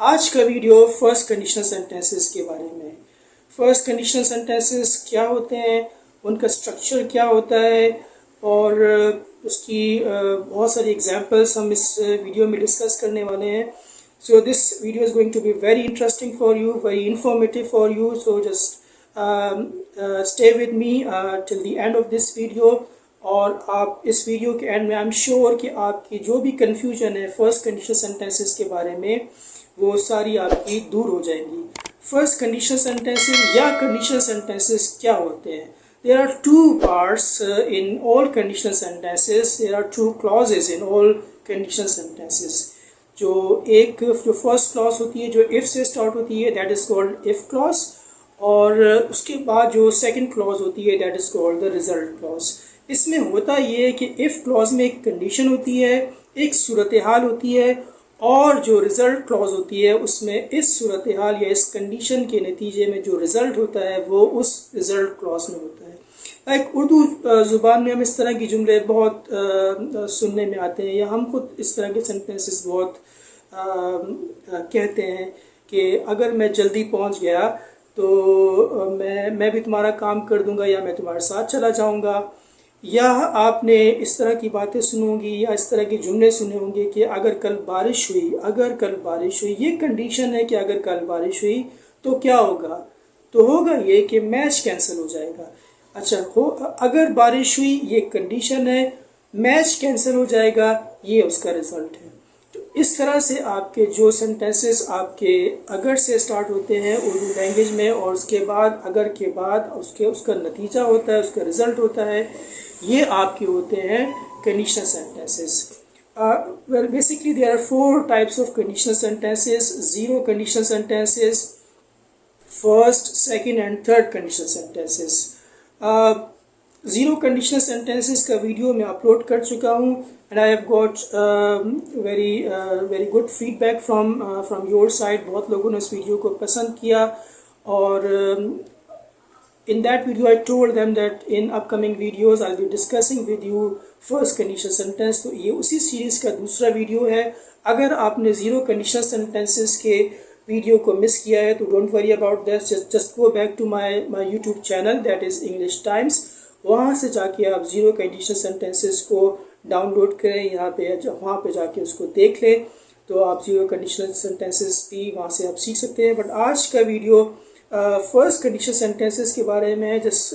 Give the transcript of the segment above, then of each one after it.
आज का video first conditional sentences के बारे में। फर्स्ट कंडीशनल सेंटेंसेस क्या होते हैं, उनका स्ट्रक्चर क्या होता है और उसकी बहुत सारी एग्जांपल्स हम इस वीडियो में डिस्कस करने वाले हैं। So this video is going to be very interesting for you, very informative for you. So just stay with me till the end of this video. और आप इस वीडियो के एंड में आई एम श्योर कि आपकी जो भी confusion है फर्स्ट कंडीशनल सेंटेंसेस के बारे में वो सारी आपकी दूर हो जाएंगी। फर्स्ट कंडीशनल सेंटेंसेस या कंडीशनल सेंटेंसेस क्या होते हैं? There are two parts in all conditional sentences, there are two clauses in all conditional sentences. जो फर्स्ट क्लॉज होती है जो इफ से स्टार्ट होती है that is called if clause, और उसके बाद जो सेकंड क्लॉज होती है that is called the result clause. इसमें होता ये है कि इफ क्लॉज में एक कंडीशन होती है, एक सूरत हाल होती है, और जो रिज़ल्ट क्लॉज होती है उसमें इस सूरत हाल या इस कंडीशन के नतीजे में जो रिज़ल्ट होता है वो उस रिज़ल्ट क्लॉज में होता है। लाइक उर्दू ज़ुबान में हम इस तरह की जुमले बहुत सुनने में आते हैं, या हम खुद इस तरह के सेंटेंसेस बहुत कहते हैं कि अगर मैं जल्दी पहुंच गया तो मैं भी तुम्हारा काम कर दूंगा, या मैं तुम्हारे साथ चला जाऊंगा। या आपने इस तरह की बातें सुनी होंगी या इस तरह के जुमले सुने होंगे कि अगर कल बारिश हुई, ये कंडीशन है कि अगर कल बारिश हुई तो क्या होगा? तो होगा ये कि मैच कैंसिल हो जाएगा। अच्छा, अगर बारिश हुई ये कंडीशन है, मैच कैंसिल हो जाएगा ये उसका रिजल्ट है। तो इस तरह से आपके जो सेंटेंसेस आपके अगर से स्टार्ट होते हैं उर्दू लैंग्वेज में, और उसके बाद अगर के बाद उसका नतीजा होता है, उसका रिजल्ट होता है, ये आपके होते हैं conditional sentences. Well, basically there are four types of conditional sentences: zero conditional sentences, first, second and third conditional sentences. Zero conditional sentences का वीडियो मैं अपलोड कर चुका हूँ, and I have got very good feedback from your side. बहुत लोगों ने इस video को पसंद किया, और in that video I told them that in upcoming videos I'll be discussing with you first conditional sentence. तो ये उसी सीरीज का दूसरा वीडियो है। अगर आपने जीरो कंडीशनल सेंटेंसेस के वीडियो को मिस किया है तो don't worry about that, just go back to my YouTube channel that is English Times. वहाँ से जाके आप जीरो कंडीशनल सेंटेंसेस को डाउनलोड करें, वहाँ पे जाके उसको देख लें, तो आप जीरो कंडीशनल सेंटेंसेस भी वहाँ से आप सीख सकते हैं। बट आज का वीडियो फर्स्ट कंडीशनल सेंटेंसेस के बारे में है। जस्ट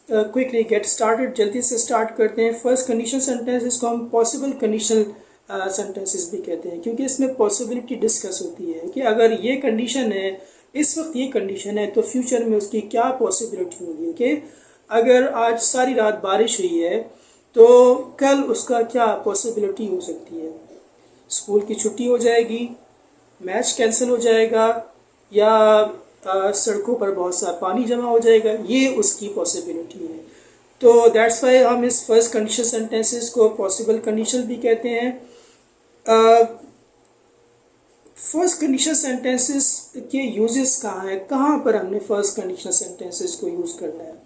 क्विकली गेट स्टार्टेड, जल्दी से स्टार्ट करते हैं। फर्स्ट कंडीशनल सेंटेंसेस को हम पॉसिबल कंडीशनल सेंटेंसेस भी कहते हैं, क्योंकि इसमें पॉसिबिलिटी डिस्कस होती है कि अगर ये कंडीशन है, इस वक्त ये कंडीशन है, तो फ्यूचर में उसकी क्या पॉसिबिलिटी होगी। कि अगर आज सारी रात बारिश हुई है तो कल उसका क्या पॉसिबिलिटी हो सकती है? स्कूल की छुट्टी हो जाएगी, मैच कैंसिल हो जाएगा, या सड़कों पर बहुत सा पानी जमा हो जाएगा, ये उसकी पॉसिबिलिटी है। तो दैट्स वाई हम इस फर्स्ट कंडीशनल सेंटेंसेस को पॉसिबल कंडीशन भी कहते हैं। फर्स्ट कंडीशनल सेंटेंसेस के यूजेस कहाँ हैं, कहाँ पर हमने फर्स्ट कंडीशनल सेंटेंसेस को यूज़ करना है?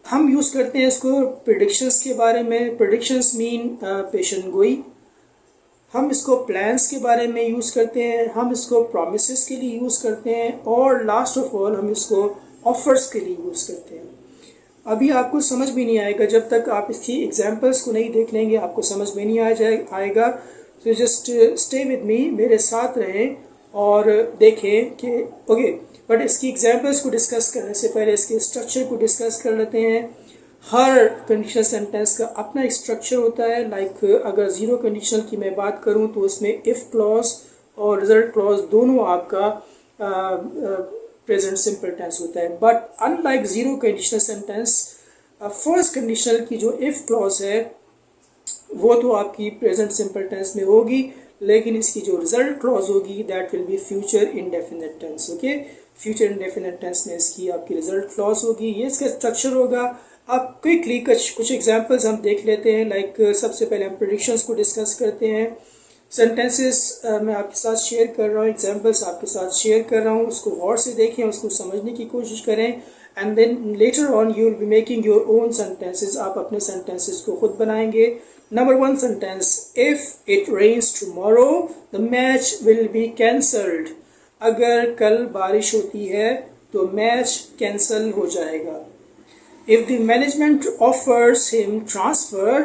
हम यूज़ करते हैं इसको प्रेडिक्शंस के बारे में। प्रेडिक्शंस मीन पेशन गोई। हम इसको प्लान्स के बारे में यूज़ करते हैं, हम इसको प्रॉमिसेस के लिए यूज़ करते हैं, और लास्ट ऑफ ऑल हम इसको ऑफर्स के लिए यूज़ करते हैं। अभी आपको समझ भी नहीं आएगा जब तक आप इसकी एग्जांपल्स को नहीं देख लेंगे, आपको समझ में नहीं आएगा। तो जस्ट स्टे विद मी, मेरे साथ रहें और देखें कि ओके। बट इसकी एग्जांपल्स को डिस्कस करने से पहले इसके स्ट्रक्चर को डिस्कस कर लेते हैं। हर कंडीशनल सेंटेंस का अपना एक स्ट्रक्चर होता है। लाइक अगर जीरो कंडीशनल की मैं बात करूं तो उसमें इफ़ क्लॉज और रिजल्ट क्लॉज दोनों आपका प्रेजेंट सिंपल टेंस होता है। But unlike zero conditional sentence, first conditional की जो इफ़ क्लॉज है वो तो आपकी प्रेजेंट सिंपल टेंस में होगी, लेकिन इसकी जो रिजल्ट क्लॉज होगी that will be future indefinite tense. Okay, future indefinite tense में इसकी आपकी रिजल्ट क्लॉज होगी। ये इसका स्ट्रक्चर होगा। अब क्विकली कुछ एग्जांपल्स हम देख लेते हैं। लाइक सबसे पहले हम प्रेडिक्शंस को डिस्कस करते हैं। सेंटेंसेस मैं आपके साथ शेयर कर रहा हूँ, एग्जांपल्स आपके साथ शेयर कर रहा हूँ, उसको गौर से देखें, उसको समझने की कोशिश करें, and then later on you will be making your own sentences. आप अपने सेंटेंसेस को खुद बनाएंगे। Number one sentence, if it rains tomorrow, the match will be cancelled. अगर कल बारिश होती है तो मैच कैंसल हो जाएगा. If the management offers him transfer,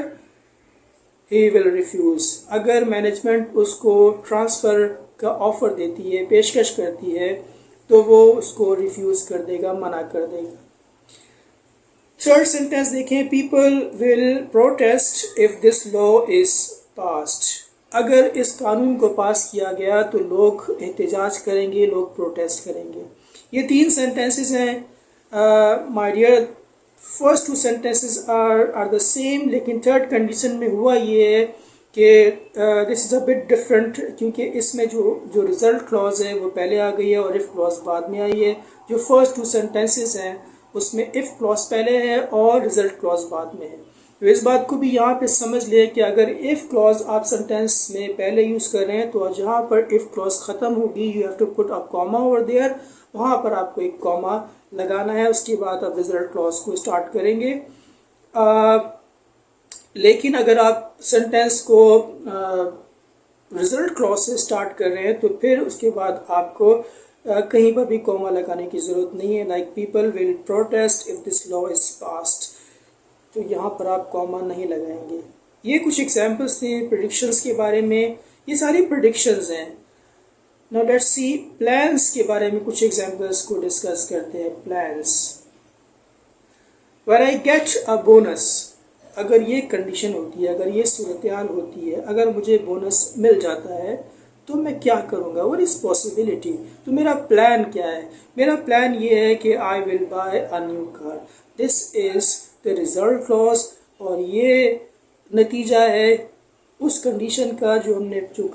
he will refuse. अगर मैनेजमेंट उसको ट्रांसफ़र का ऑफ़र देती है, पेशकश करती है, तो वो उसको रिफ्यूज़ कर देगा, मना कर देगा. थर्ड सेंटेंस देखें, people will protest if this law is passed. अगर इस कानून को पास किया गया तो लोग एहतजाज करेंगे, लोग प्रोटेस्ट करेंगे. ये तीन सेंटेंसेस हैं my dear. First two sentences are the same, लेकिन थर्ड कंडीशन में हुआ ये है कि this is a bit different, क्योंकि इसमें जो रिजल्ट क्लॉज है वो पहले आ गई है और इफ़ क्लॉज बाद में आई है. जो फर्स्ट टू सेंटेंसेस हैं उसमें इफ़ क्लॉज पहले है और रिजल्ट क्लॉज बाद में है. तो इस बात को भी यहाँ पे समझ लें कि अगर इफ़ क्लॉज आप सेंटेंस में पहले यूज़ कर रहे हैं तो जहाँ पर इफ़ क्लॉज ख़त्म होगी you have to put a comma over there, वहाँ पर आपको एक कॉमा लगाना है. उसके बाद आप रिजल्ट क्लॉज को स्टार्ट करेंगे. लेकिन अगर आप सेंटेंस को रिजल्ट क्लॉज से स्टार्ट कर रहे हैं तो फिर उसके बाद आपको कहीं पर भी कॉमा लगाने की ज़रूरत नहीं है. Like people will protest if this law is passed, तो यहाँ पर आप कॉमा नहीं लगाएंगे. ये कुछ एग्जांपल्स थे प्रेडिक्शंस के बारे में. ये सारी प्रेडिक्शंस हैं. नाउ लेट्स सी प्लान्स के बारे में कुछ एग्जांपल्स को डिस्कस करते हैं. Plans, when I get a bonus, अगर ये कंडीशन होती है, अगर ये सूरत हाल होती है, अगर मुझे बोनस मिल जाता है तो मैं क्या करूँगा, व्हाट इज़ पॉसिबिलिटी. तो मेरा प्लान क्या है? मेरा प्लान ये है कि I will buy a new car. This is the result clause, और ये नतीजा है उस कंडीशन का जो हमने जो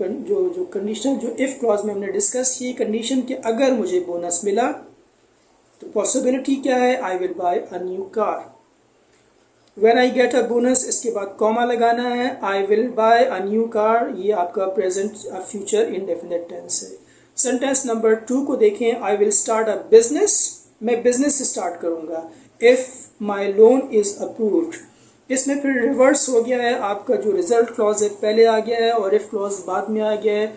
कंडीशन जो इफ़ क्लॉज में हमने डिस्कस की. कंडीशन कि अगर मुझे बोनस मिला तो पॉसिबिलिटी क्या है, I will buy a new car. When I get a bonus, इसके बाद कॉमा लगाना है. I will buy a new car, ये आपका प्रेजेंट फ्यूचर इंडेफिनिट टेंस है. सेंटेंस नंबर 2 को देखें. I will start a business, मैं बिजनेस स्टार्ट करूँगा. If my loan is approved, इसमें फिर रिवर्स हो गया है. आपका जो रिजल्ट क्लॉज है पहले आ गया है और इफ़ क्लॉज बाद में आ गया है.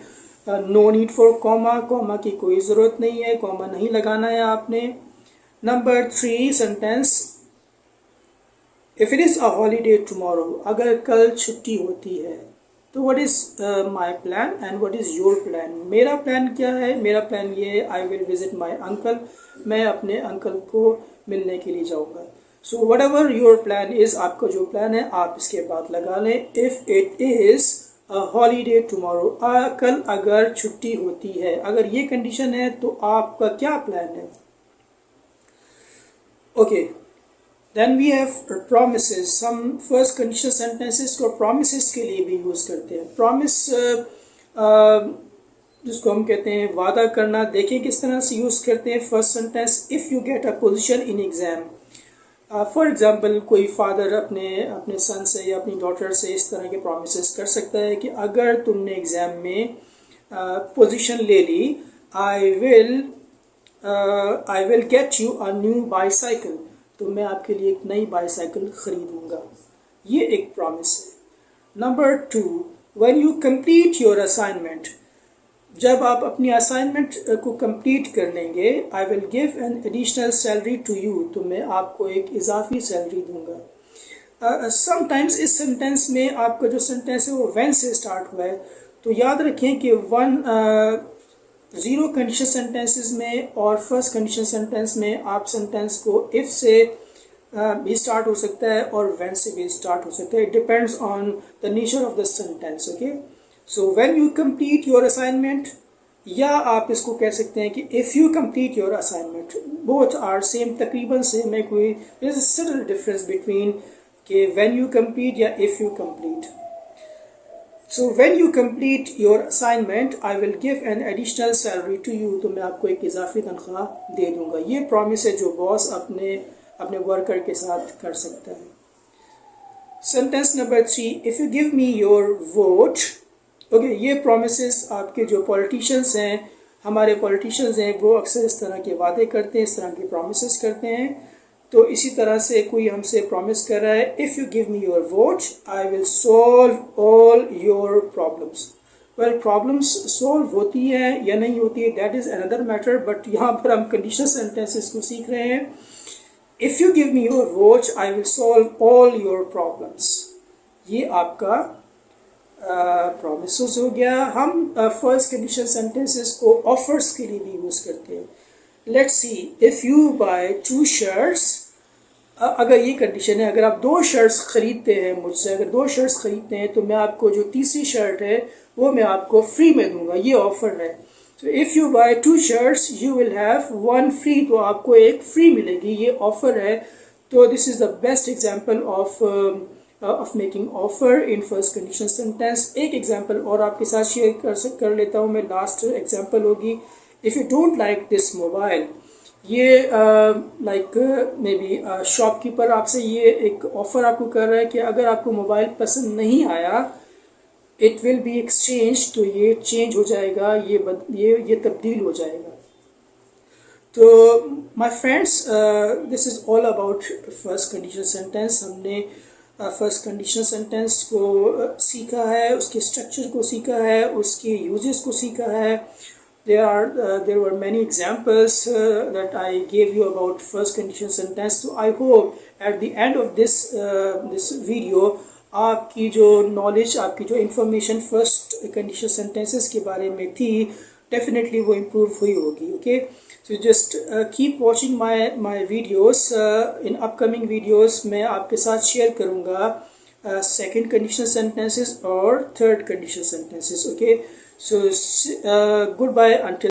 No need for comma, comma की कोई ज़रूरत नहीं है, कॉमा नहीं लगाना है आपने. Number 3 sentence, if it is a holiday tomorrow, अगर कल छुट्टी होती है तो what is my plan and what is your plan. मेरा प्लान क्या है? मेरा प्लान ये है, I will visit my uncle, मैं अपने अंकल को मिलने के लिए जाऊँगा. So what ever your plan is, आपका जो प्लान है आप इसके बाद लगा लें. If it is a holiday tomorrow, कल अगर छुट्टी होती है, अगर ये कंडीशन है तो आपका क्या प्लान है. Okay, then we have promises. हम फर्स्ट कंडीशन सेंटेंसेस को प्रोमिसेस के लिए भी यूज़ करते हैं. प्रॉमिस जिसको हम कहते हैं वादा करना. देखिए किस तरह से यूज़ करते हैं. First sentence, if you get a position in exam. For example कोई फादर अपने सन से या अपनी डॉटर से इस तरह के प्रोमिस कर सकता है कि अगर तुमने एग्ज़ाम में पोजीशन ले ली, I will get you a new bicycle, तो मैं आपके लिए एक नई बाईसाइकिल ख़रीदूँगा. ये एक प्रॉमिस है. Number 2, when you complete your assignment, जब आप अपनी असाइनमेंट को कंप्लीट कर लेंगे, I will give an additional salary to you, तो मैं आपको एक इजाफी सैलरी दूंगा. समटाइम्स इस सेंटेंस में आपका जो सेंटेंस है वो व्हेन से स्टार्ट हुआ है, तो याद रखें कि ज़ीरो कंडीशन सेंटेंसेस में और फर्स्ट कंडीशन सेंटेंस में आप सेंटेंस को इफ़ से भी स्टार्ट हो सकता है और व्हेन से भी स्टार्ट हो सकता है. It depends on the nature of the sentence. Okay, so when you complete your assignment, या आप इसको कह सकते हैं कि if you complete your assignment. Both are same, तकरीबन सेम है. कोई there is a subtle difference between कि व्हेन यू कंप्लीट या if you complete. So when you complete your assignment, I will give an additional salary to you, तो मैं आपको एक इजाफी तनख्वाह दे दूंगा. ये प्रॉमिस है जो बॉस अपने वर्कर के साथ कर सकता है. Sentence number 3, if you give me your vote. Okay, ये प्रोमिसेस आपके जो पॉलिटिशियंस हैं, हमारे पॉलिटिशियंस हैं, वो अक्सर इस तरह के वादे करते हैं, इस तरह के प्रोमिसेस करते हैं. तो इसी तरह से कोई हमसे प्रॉमिस कर रहा है, if you give me your vote I will solve all your problems. Well, problems solve होती हैं या नहीं होती है, that is another matter, but यहाँ पर हम कंडीशनल सेंटेंसेस को सीख रहे हैं। If you give me your vote I will solve all your problems, ये आपका प्रॉमिसेस हो गया। हम फर्स्ट कंडीशन सेंटेंसेस को ऑफर्स के लिए भी यूज़ करते हैं। Let's see, if you buy 2 shirts, अगर ये कंडीशन है, अगर आप 2 शर्ट्स ख़रीदते हैं मुझसे, अगर 2 शर्ट्स ख़रीदते हैं तो मैं आपको जो तीसरी शर्ट है वो मैं आपको फ्री में दूंगा, ये ऑफ़र है। तो if you buy 2 shirts you will have 1 free, तो आपको एक फ्री मिलेगी, ये ऑफ़र है। तो this is the best example of making offer in first condition sentence. एक एग्जाम्पल और आपके साथ शेयर कर लेता हूँ मैं। लास्ट एग्जाम्पल होगी, if you don't like this mobile, ये लाइक मे बी शॉपकीपर आपसे ये एक ऑफ़र आपको कर रहा है कि अगर आपको मोबाइल पसंद नहीं आया, इट विल बी एक्सचेंज, तो ये चेंज हो जाएगा, ये तब्दील हो जाएगा। तो my friends, this is all about first condition sentence. हमने फर्स्ट कंडीशन सेंटेंस को सीखा है, उसके स्ट्रक्चर को सीखा है, उसके यूजेस को सीखा है। There were many examples that I gave you about first condition sentence. So I hope at the end of this video आपकी जो नॉलेज, आपकी जो इंफॉर्मेशन फर्स्ट कंडीशन सेंटेंसेस के बारे में थी, डेफिनेटली वो इम्प्रूव हुई होगी। Okay, so just keep watching my videos. In upcoming videos मैं आपके साथ शेयर करूँगा सेकेंड कंडीशन सेंटेंसेस और third condition sentences. Okay, so goodbye until